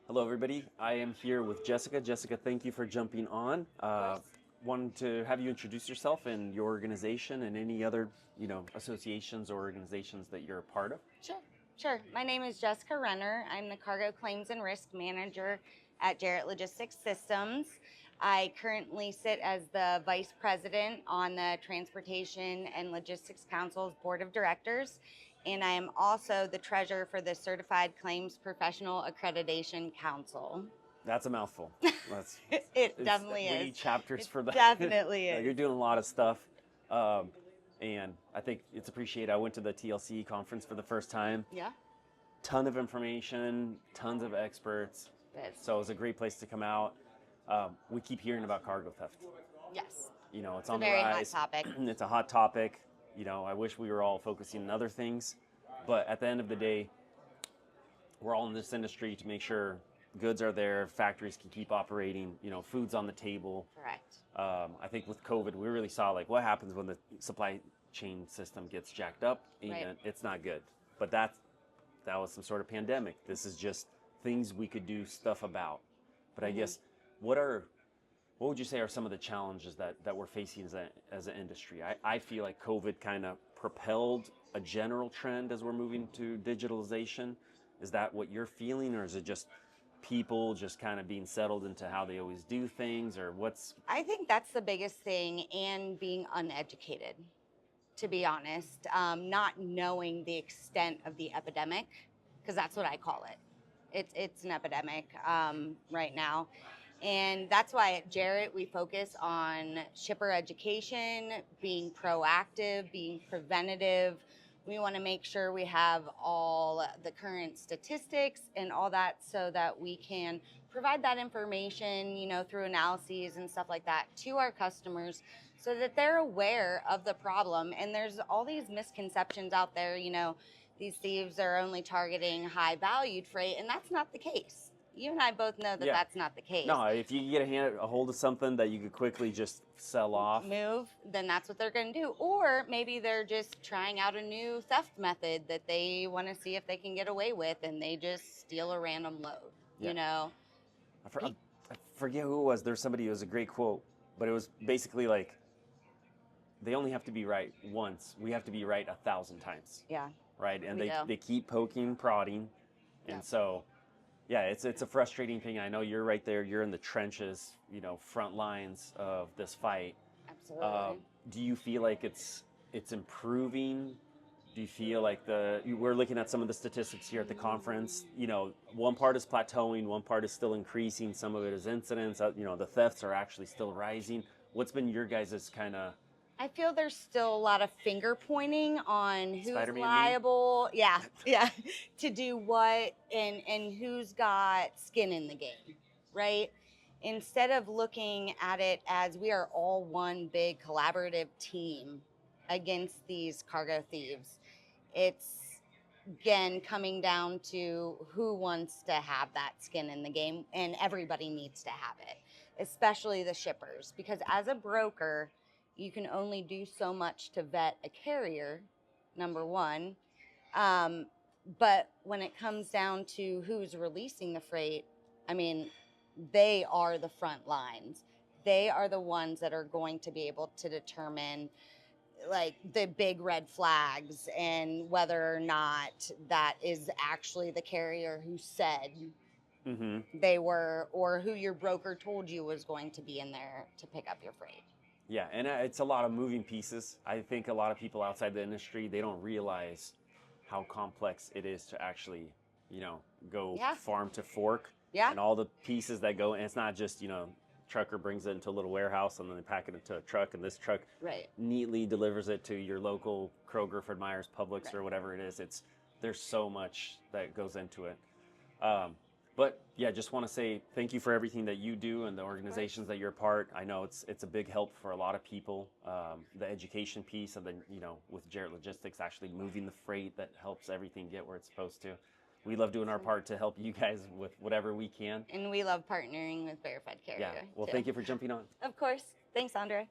Hello, everybody. I am here with Jessica. Jessica, thank you for jumping on. Wanted to have you introduce yourself and your organization and any other, associations or organizations that you're a part of. Sure. My name is Jessica Renner. I'm the Cargo Claims and Risk Manager at Jarrett Logistics Systems. I currently sit as the Vice President on the Transportation and Logistics Council's Board of Directors, and I am also the Treasurer for the Certified Claims Professional Accreditation Council. That's a mouthful. It definitely is. We need chapters for that. Definitely is. You're doing a lot of stuff. And I think it's appreciated. I went to the TLC conference for the first time. Yeah. Ton of information, tons of experts. So it was a great place to come out. We keep hearing about cargo theft. Yes. It's on the very rise. hot topic. It's a hot topic. I wish we were all focusing on other things. But at the end of the day, we're all in this industry to make sure goods are there, factories can keep operating, food's on the table. Correct. I think with COVID, we really saw what happens when the supply chain system gets jacked up, and Right. It's not good. But that was some sort of pandemic. This is just things we could do stuff about. But I guess, what would you say are some of the challenges that we're facing as an industry? I feel like COVID kind of propelled a general trend as we're moving to digitalization. Is that what you're feeling, or is it just people just kind of being settled into how they always do things, or what's? I think that's the biggest thing, and being uneducated, to be honest. Not knowing the extent of the epidemic, because that's what I call it. It's an epidemic right now. And that's why at Jarrett, we focus on shipper education, being proactive, being preventative. We want to make sure we have all the current statistics and all that so that we can provide that information, through analyses and stuff like that to our customers so that they're aware of the problem. And there's all these misconceptions out there, these thieves are only targeting high valued freight, and that's not the case. You and I both know that that's not the case. No, if you get a hold of something that you could quickly just sell off, then that's what they're going to do. Or maybe they're just trying out a new theft method that they want to see if they can get away with, and they just steal a random load. I forget who it was. There's somebody who was a great quote, but it was basically like, they only have to be right once. We have to be right 1,000 times. Yeah. Right, and they keep poking, prodding, and so. Yeah, it's a frustrating thing. I know you're right there. You're in the trenches, front lines of this fight. Absolutely. Do you feel like it's improving? Do you feel like we're looking at some of the statistics here at the conference? One part is plateauing, one part is still increasing. Some of it is incidents. The thefts are actually still rising. What's been your guys' kind of? I feel there's still a lot of finger pointing on who's Spider-Man liable, to do what, and who's got skin in the game, right? Instead of looking at it as we are all one big collaborative team against these cargo thieves, it's again coming down to who wants to have that skin in the game, and everybody needs to have it, especially the shippers, because as a broker, you can only do so much to vet a carrier, number one. But when it comes down to who's releasing the freight, they are the front lines. They are the ones that are going to be able to determine the big red flags and whether or not that is actually the carrier who said they were, or who your broker told you was going to be in there to pick up your freight. Yeah, and it's a lot of moving pieces. I think a lot of people outside the industry, they don't realize how complex it is to actually, go farm to fork. Yeah. And all the pieces that go, and it's not just, trucker brings it into a little warehouse and then they pack it into a truck, and this truck neatly delivers it to your local Kroger, Fred Meyer's, Publix, or whatever it is. There's so much that goes into it. But yeah, just want to say thank you for everything that you do and the organizations that you're a part. I know it's a big help for a lot of people. The education piece, and then with Jarrett Logistics actually moving the freight that helps everything get where it's supposed to. We love doing our part to help you guys with whatever we can. And we love partnering with Verified Carrier. Yeah. Well, thank you for jumping on. Of course. Thanks, Andre.